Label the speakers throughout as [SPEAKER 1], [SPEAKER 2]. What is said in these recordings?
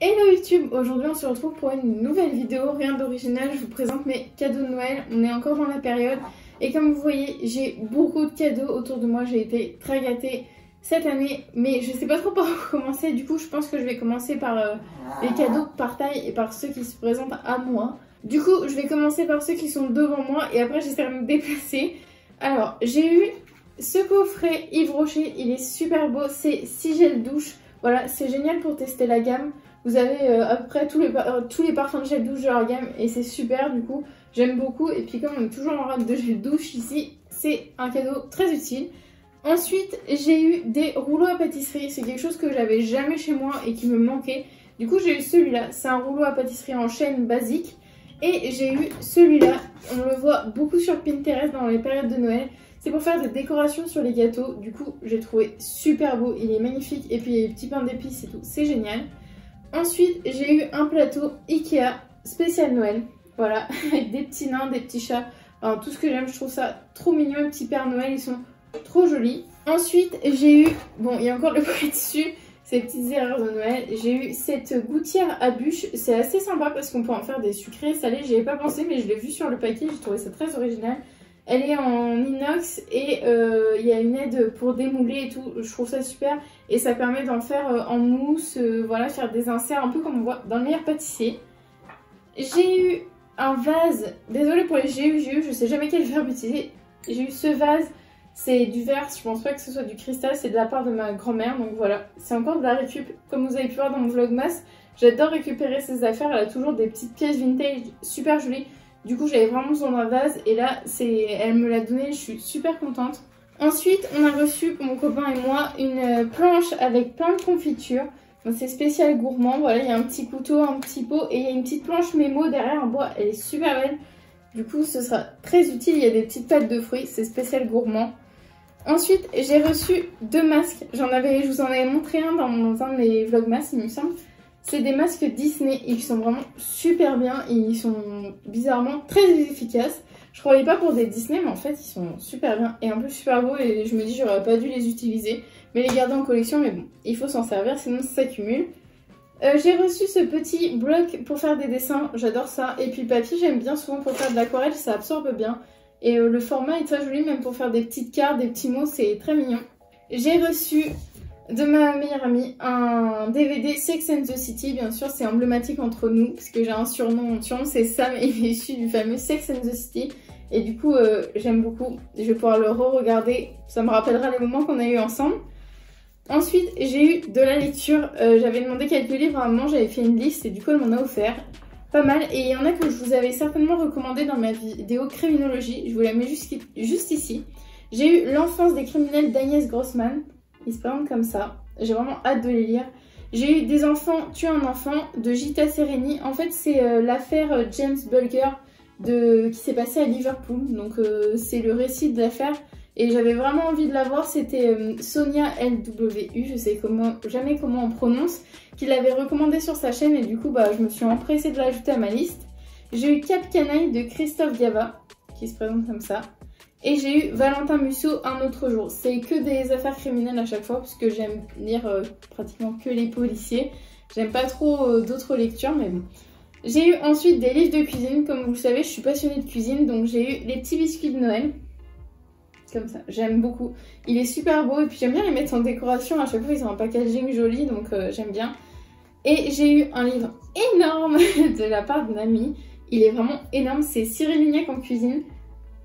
[SPEAKER 1] Hello YouTube, aujourd'hui on se retrouve pour une nouvelle vidéo, rien d'original, je vous présente mes cadeaux de Noël, on est encore dans la période et comme vous voyez j'ai beaucoup de cadeaux autour de moi, j'ai été très gâtée cette année mais je sais pas trop par où commencer, du coup je pense que je vais commencer par les cadeaux par taille et par ceux qui se présentent à moi. Du coup je vais commencer par ceux qui sont devant moi et après j'essaierai de me déplacer. Alors j'ai eu ce coffret Yves Rocher, il est super beau, c'est 6 gels douche, voilà c'est génial pour tester la gamme. Vous avez à peu près tous les parfums de gel douche de leur gamme et c'est super, du coup j'aime beaucoup. Et puis comme on est toujours en rate de gel douche ici, c'est un cadeau très utile. Ensuite j'ai eu des rouleaux à pâtisserie, c'est quelque chose que j'avais jamais chez moi et qui me manquait. Du coup j'ai eu celui-là, c'est un rouleau à pâtisserie en chaîne basique. Et j'ai eu celui-là, on le voit beaucoup sur Pinterest dans les périodes de Noël. C'est pour faire des décorations sur les gâteaux, du coup j'ai trouvé super beau, il est magnifique. Et puis il y a les petits pains d'épices et tout, c'est génial. Ensuite, j'ai eu un plateau Ikea spécial Noël, voilà, avec des petits nains, des petits chats, enfin, tout ce que j'aime, je trouve ça trop mignon, les petits Pères Noël, ils sont trop jolis. Ensuite, j'ai eu, bon, il y a encore le prix dessus, ces petites erreurs de Noël, j'ai eu cette gouttière à bûche, c'est assez sympa parce qu'on peut en faire des sucrés salés, j'y avais pas pensé mais je l'ai vu sur le paquet, j'ai trouvé ça très original. Elle est en inox et il y a une aide pour démouler et tout, je trouve ça super. Et ça permet d'en faire en mousse, voilà, faire des inserts un peu comme on voit dans le meilleur pâtissier. J'ai eu un vase, désolée pour les GU, je sais jamais quel verbe utiliser. J'ai eu ce vase, c'est du verre, je pense pas que ce soit du cristal, c'est de la part de ma grand-mère. Donc voilà, c'est encore de la récup, comme vous avez pu voir dans mon vlogmas. J'adore récupérer ses affaires, elle a toujours des petites pièces vintage super jolies. Du coup j'avais vraiment besoin d'un vase et là elle me l'a donné, je suis super contente. Ensuite on a reçu pour mon copain et moi une planche avec plein de confitures. C'est spécial gourmand, voilà, il y a un petit couteau, un petit pot et il y a une petite planche mémo derrière en bois, elle est super belle. Du coup ce sera très utile, il y a des petites pâtes de fruits, c'est spécial gourmand. Ensuite j'ai reçu 2 masques, je vous en avais montré un dans un de mes vlogmas il me semble. C'est des masques Disney, ils sont vraiment super bien, ils sont bizarrement très efficaces. Je croyais pas pour des Disney mais en fait ils sont super bien et en plus super beaux et je me dis j'aurais pas dû les utiliser. Mais les garder en collection, mais bon, il faut s'en servir sinon ça s'accumule. J'ai reçu ce petit bloc pour faire des dessins, j'adore ça. Et puis le papier j'aime bien souvent pour faire de l'aquarelle, ça absorbe bien. Et le format est très joli même pour faire des petites cartes, des petits mots, c'est très mignon. J'ai reçu de ma meilleure amie un DVD Sex and the City, bien sûr c'est emblématique entre nous parce que j'ai un surnom, mon surnom c'est Sam et il est issu du fameux Sex and the City et du coup j'aime beaucoup, je vais pouvoir le re-regarder, ça me rappellera les moments qu'on a eu ensemble. Ensuite j'ai eu de la lecture, j'avais demandé quelques livres à un moment, j'avais fait une liste et du coup elle m'en a offert pas mal et il y en a que je vous avais certainement recommandé dans ma vidéo criminologie, je vous la mets juste ici. J'ai eu L'enfance des criminels d'Agnès Grossman. Ils se présentent comme ça. J'ai vraiment hâte de les lire. J'ai eu Des enfants tuent un enfant de Gita Sereni. En fait, c'est l'affaire James Bulger qui s'est passée à Liverpool. Donc, c'est le récit de l'affaire. Et j'avais vraiment envie de la voir. C'était Sonia LWU, je sais jamais comment on prononce, qui l'avait recommandé sur sa chaîne. Et du coup, je me suis empressée de l'ajouter à ma liste. J'ai eu Cap Canaille de Christophe Gava, qui se présente comme ça. Et j'ai eu Valentin Musso Un autre jour. C'est que des affaires criminelles à chaque fois parce que j'aime lire pratiquement que les policiers. J'aime pas trop d'autres lectures mais bon. J'ai eu ensuite des livres de cuisine. Comme vous le savez, je suis passionnée de cuisine. Donc j'ai eu les petits biscuits de Noël. Comme ça, j'aime beaucoup. Il est super beau et puis j'aime bien les mettre en décoration. À chaque fois, ils ont un packaging joli donc j'aime bien. Et j'ai eu un livre énorme de la part d'une amie. Il est vraiment énorme. C'est Cyril Lignac en cuisine.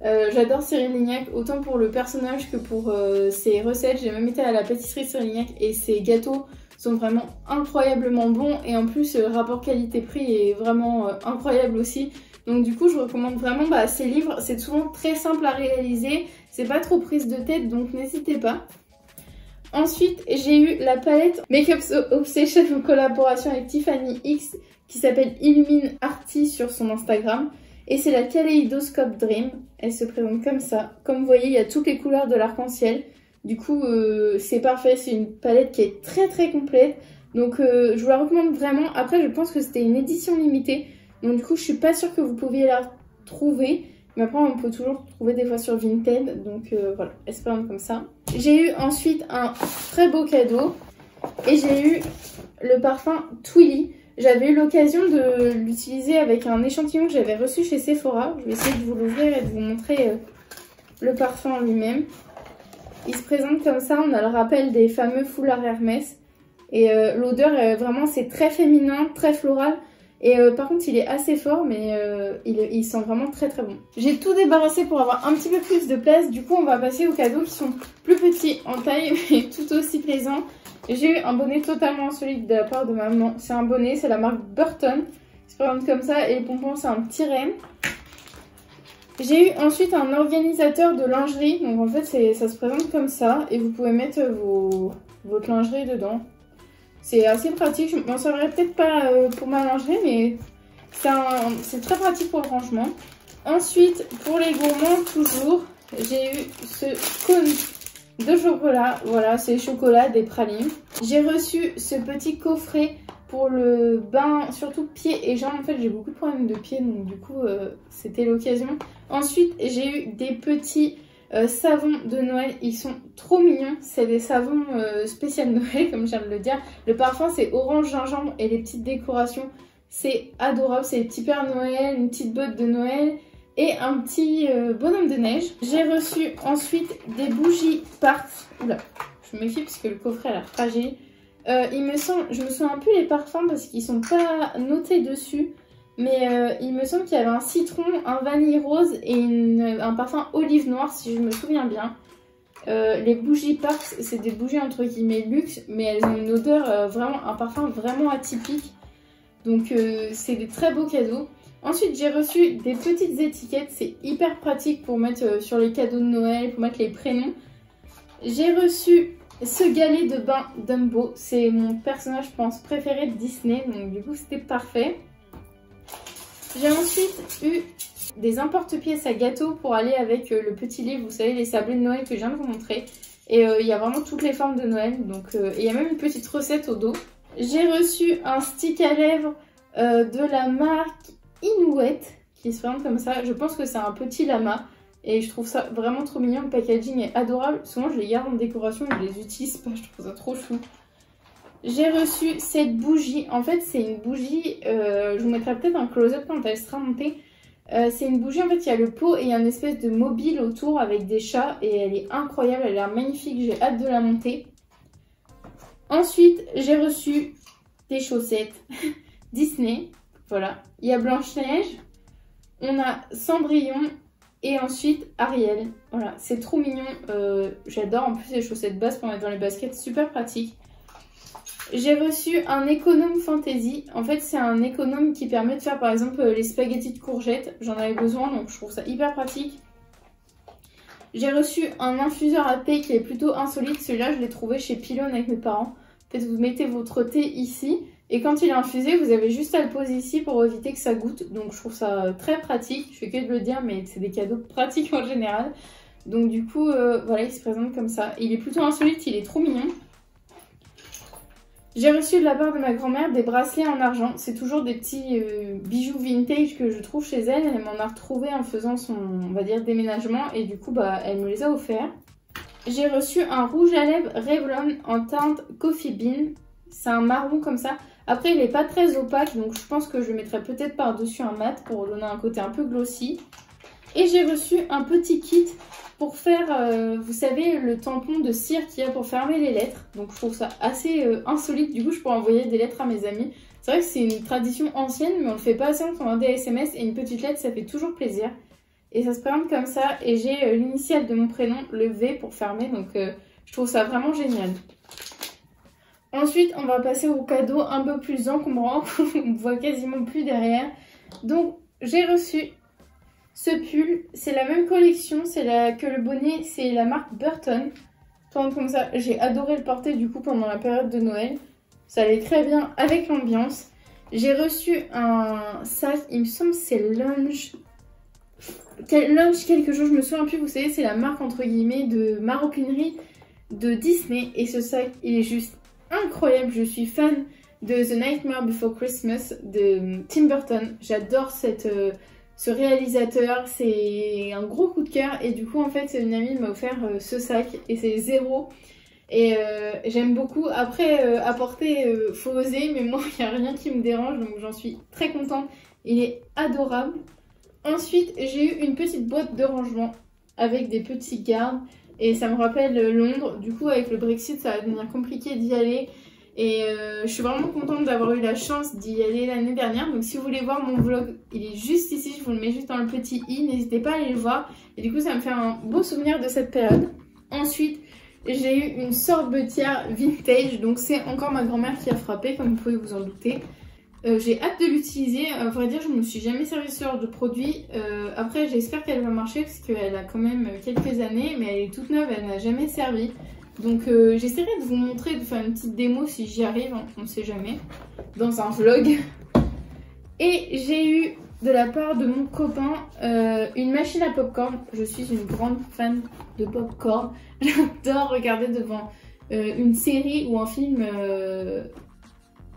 [SPEAKER 1] J'adore Cyril Lignac autant pour le personnage que pour ses recettes. J'ai même été à la pâtisserie Cyril Lignac et ses gâteaux sont vraiment incroyablement bons et en plus le rapport qualité-prix est vraiment incroyable aussi. Donc du coup je recommande vraiment ces livres, c'est souvent très simple à réaliser, c'est pas trop prise de tête donc n'hésitez pas. Ensuite j'ai eu la palette Makeup Obsession en collaboration avec Tiffany X qui s'appelle Illumine Arty sur son Instagram. Et c'est la Kaleidoscope Dream, elle se présente comme ça. Comme vous voyez, il y a toutes les couleurs de l'arc-en-ciel. Du coup, c'est parfait, c'est une palette qui est très très complète. Donc je vous la recommande vraiment. Après, je pense que c'était une édition limitée. Donc du coup, je suis pas sûre que vous pouviez la trouver. Mais après, on peut toujours trouver des fois sur Vinted. Donc voilà, elle se présente comme ça. J'ai eu ensuite un très beau cadeau. Et j'ai eu le parfum Twilly. J'avais eu l'occasion de l'utiliser avec un échantillon que j'avais reçu chez Sephora. Je vais essayer de vous l'ouvrir et de vous montrer le parfum en lui-même. Il se présente comme ça, on a le rappel des fameux foulards Hermès. Et l'odeur, vraiment, c'est très féminin, très floral. Et par contre, il est assez fort, mais il sent vraiment très très bon. J'ai tout débarrassé pour avoir un petit peu plus de place. Du coup, on va passer aux cadeaux qui sont plus petits en taille, mais tout aussi plaisants. J'ai eu un bonnet totalement insolite de la part de maman. C'est un bonnet, c'est la marque Burton. Il se présente comme ça et les pompons, c'est un petit renne. J'ai eu ensuite un organisateur de lingerie. Donc en fait, ça se présente comme ça. Et vous pouvez mettre votre lingerie dedans. C'est assez pratique. Je m'en servirai peut-être pas pour ma lingerie, mais c'est très pratique pour le rangement. Ensuite, pour les gourmands, toujours, j'ai eu ce cône de chocolat. Voilà, c'est chocolat des pralines. J'ai reçu ce petit coffret pour le bain, surtout pieds et jambes. En fait, j'ai beaucoup de problèmes de pieds, donc du coup, c'était l'occasion. Ensuite, j'ai eu des petits savons de Noël. Ils sont trop mignons. C'est des savons spécial Noël, comme je viens de le dire. Le parfum, c'est orange gingembre et les petites décorations, c'est adorable. C'est des petits Pères Noël, une petite botte de Noël et un petit bonhomme de neige. J'ai reçu ensuite des bougies Parks. Oula, je me méfie parce que le coffret a l'air fragile. Je me souviens plus les parfums parce qu'ils sont pas notés dessus. Mais il me semble qu'il y avait un citron, un vanille rose et un parfum olive noire si je me souviens bien. Les bougies Parks, c'est des bougies entre guillemets luxe, mais elles ont une odeur, vraiment, un parfum vraiment atypique. Donc c'est des très beaux cadeaux. Ensuite, j'ai reçu des petites étiquettes. C'est hyper pratique pour mettre sur les cadeaux de Noël, pour mettre les prénoms. J'ai reçu ce galet de bain Dumbo. C'est mon personnage, je pense, préféré de Disney. Donc du coup, c'était parfait. J'ai ensuite eu des emporte-pièces à gâteau pour aller avec le petit livre, vous savez, les sablés de Noël que je viens de vous montrer. Et il y a vraiment toutes les formes de Noël. Donc il y a même une petite recette au dos. J'ai reçu un stick à lèvres de la marque Inouette qui se présente comme ça. Je pense que c'est un petit lama et je trouve ça vraiment trop mignon. Le packaging est adorable. Souvent je les garde en décoration et je les utilise pas. Je trouve ça trop chou. J'ai reçu cette bougie. En fait c'est une bougie, je vous mettrai peut-être un close-up quand elle sera montée. C'est une bougie, en fait il y a le pot et il y a une espèce de mobile autour avec des chats et elle est incroyable, elle a l'air magnifique, j'ai hâte de la monter. Ensuite j'ai reçu des chaussettes Disney, voilà. Il y a Blanche-Neige, on a Cendrillon et ensuite Ariel. Voilà, c'est trop mignon, j'adore en plus les chaussettes basses pour mettre dans les baskets, super pratique. J'ai reçu un économe fantasy. En fait, c'est un économe qui permet de faire par exemple les spaghettis de courgettes. J'en avais besoin, donc je trouve ça hyper pratique. J'ai reçu un infuseur à thé qui est plutôt insolite. Celui-là, je l'ai trouvé chez Pylone avec mes parents. En fait, vous mettez votre thé ici et quand il est infusé, vous avez juste à le poser ici pour éviter que ça goûte. Donc, je trouve ça très pratique. Je fais que de le dire, mais c'est des cadeaux pratiques en général. Donc, du coup, voilà, il se présente comme ça. Il est plutôt insolite, il est trop mignon. J'ai reçu de la part de ma grand-mère des bracelets en argent. C'est toujours des petits bijoux vintage que je trouve chez elle. Elle m'en a retrouvé en faisant son, on va dire, déménagement. Et du coup, bah, elle me les a offerts. J'ai reçu un rouge à lèvres Revlon en teinte Coffee Bean. C'est un marron comme ça. Après, il n'est pas très opaque. Donc, je pense que je le mettrai peut-être par-dessus un mat pour donner un côté un peu glossy. Et j'ai reçu un petit kit pour faire, vous savez, le tampon de cire qu'il y a pour fermer les lettres. Donc je trouve ça assez insolite. Du coup, je pourrais envoyer des lettres à mes amis. C'est vrai que c'est une tradition ancienne, mais on le fait pas assez. On envoie des SMS et une petite lettre, ça fait toujours plaisir. Et ça se présente comme ça. Et j'ai l'initiale de mon prénom, le V, pour fermer. Donc je trouve ça vraiment génial. Ensuite, on va passer au cadeau un peu plus encombrant. On ne voit quasiment plus derrière. Donc, j'ai reçu ce pull, c'est la même collection, que le bonnet, c'est la marque Burton. Comme ça, j'ai adoré le porter du coup pendant la période de Noël. Ça allait très bien avec l'ambiance. J'ai reçu un sac, il me semble que c'est Lunch quelque chose, je me souviens plus, vous savez, c'est la marque entre guillemets de maroquinerie de Disney. Et ce sac, il est juste incroyable. Je suis fan de The Nightmare Before Christmas de Tim Burton. J'adore ce réalisateur, c'est un gros coup de cœur et du coup en fait une amie m'a offert ce sac et c'est 0. Et j'aime beaucoup. Après, apporter, faut oser, mais moi, il n'y a rien qui me dérange, donc j'en suis très contente. Il est adorable. Ensuite, j'ai eu une petite boîte de rangement avec des petits gardes. Et ça me rappelle Londres. Du coup, avec le Brexit, ça va devenir compliqué d'y aller. Et je suis vraiment contente d'avoir eu la chance d'y aller l'année dernière. Donc si vous voulez voir mon vlog, il est juste ici. Je vous le mets juste dans le petit i. N'hésitez pas à aller le voir. Et du coup, ça me fait un beau souvenir de cette période. Ensuite, j'ai eu une sorbetière vintage. Donc c'est encore ma grand-mère qui a frappé, comme vous pouvez vous en douter. J'ai hâte de l'utiliser. À vrai dire, je ne me suis jamais servi ce genre de produit. Après, j'espère qu'elle va marcher parce qu'elle a quand même quelques années. Mais elle est toute neuve, elle n'a jamais servi. Donc j'essaierai de vous montrer, de faire une petite démo si j'y arrive, hein, on ne sait jamais, dans un vlog. Et j'ai eu de la part de mon copain une machine à popcorn. Je suis une grande fan de popcorn. J'adore regarder devant une série ou un film.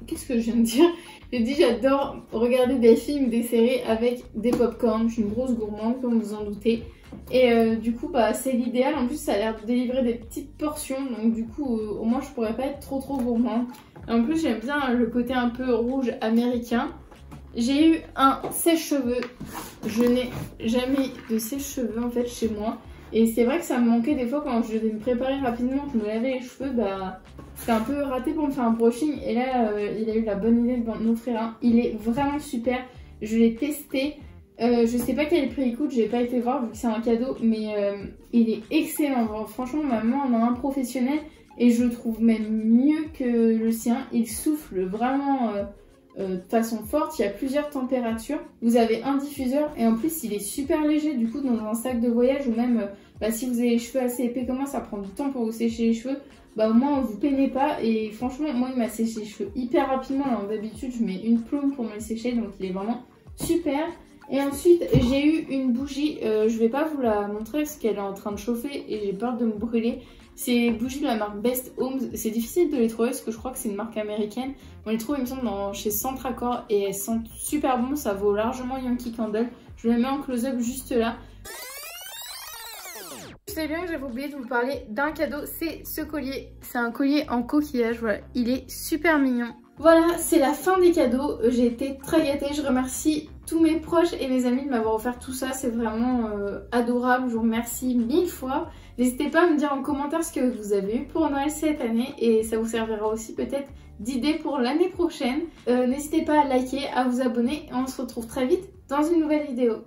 [SPEAKER 1] Qu'est-ce que je viens de dire? J'ai dit j'adore regarder des films, des séries avec des popcorn. Je suis une grosse gourmande, comme vous en doutez. Et du coup, bah, c'est l'idéal. En plus, ça a l'air de délivrer des petites portions. Donc du coup, au moins, je pourrais pas être trop gourmande. Et en plus, j'aime bien le côté un peu rouge américain. J'ai eu un sèche-cheveux. Je n'ai jamais de sèche-cheveux en fait chez moi. Et c'est vrai que ça me manquait des fois quand je devais me préparer rapidement, je me lavais les cheveux, bah c'était un peu raté pour me faire un brushing. Et là, il a eu la bonne idée de m'offrir un. Il est vraiment super. Je l'ai testé. Je sais pas quel prix il coûte, j'ai pas été voir vu que c'est un cadeau, mais il est excellent. Genre, franchement, ma maman en a un professionnel et je le trouve même mieux que le sien. Il souffle vraiment de façon forte, il y a plusieurs températures. Vous avez un diffuseur et en plus il est super léger, du coup dans un sac de voyage ou même bah, si vous avez les cheveux assez épais comme moi, ça prend du temps pour vous sécher les cheveux. Bah au moins vous peinez pas et franchement moi il m'a séché les cheveux hyper rapidement. Alors d'habitude je mets une plume pour me les sécher, donc il est vraiment super. Et ensuite j'ai eu une bougie, je vais pas vous la montrer parce qu'elle est en train de chauffer et j'ai peur de me brûler. C'est bougies de la marque Best Homes, c'est difficile de les trouver parce que je crois que c'est une marque américaine. On les trouve il me semble chez Centracor et elles sentent super bon, ça vaut largement Yankee Candle. Je la mets en close-up juste là. Je sais bien que j'avais oublié de vous parler d'un cadeau, c'est ce collier. C'est un collier en coquillage, voilà, il est super mignon. Voilà, c'est la fin des cadeaux. J'ai été très gâtée. Je remercie tous mes proches et mes amis de m'avoir offert tout ça. C'est vraiment adorable. Je vous remercie 1000 fois. N'hésitez pas à me dire en commentaire ce que vous avez eu pour Noël cette année. Et ça vous servira aussi peut-être d'idée pour l'année prochaine. N'hésitez pas à liker, à vous abonner. Et on se retrouve très vite dans une nouvelle vidéo.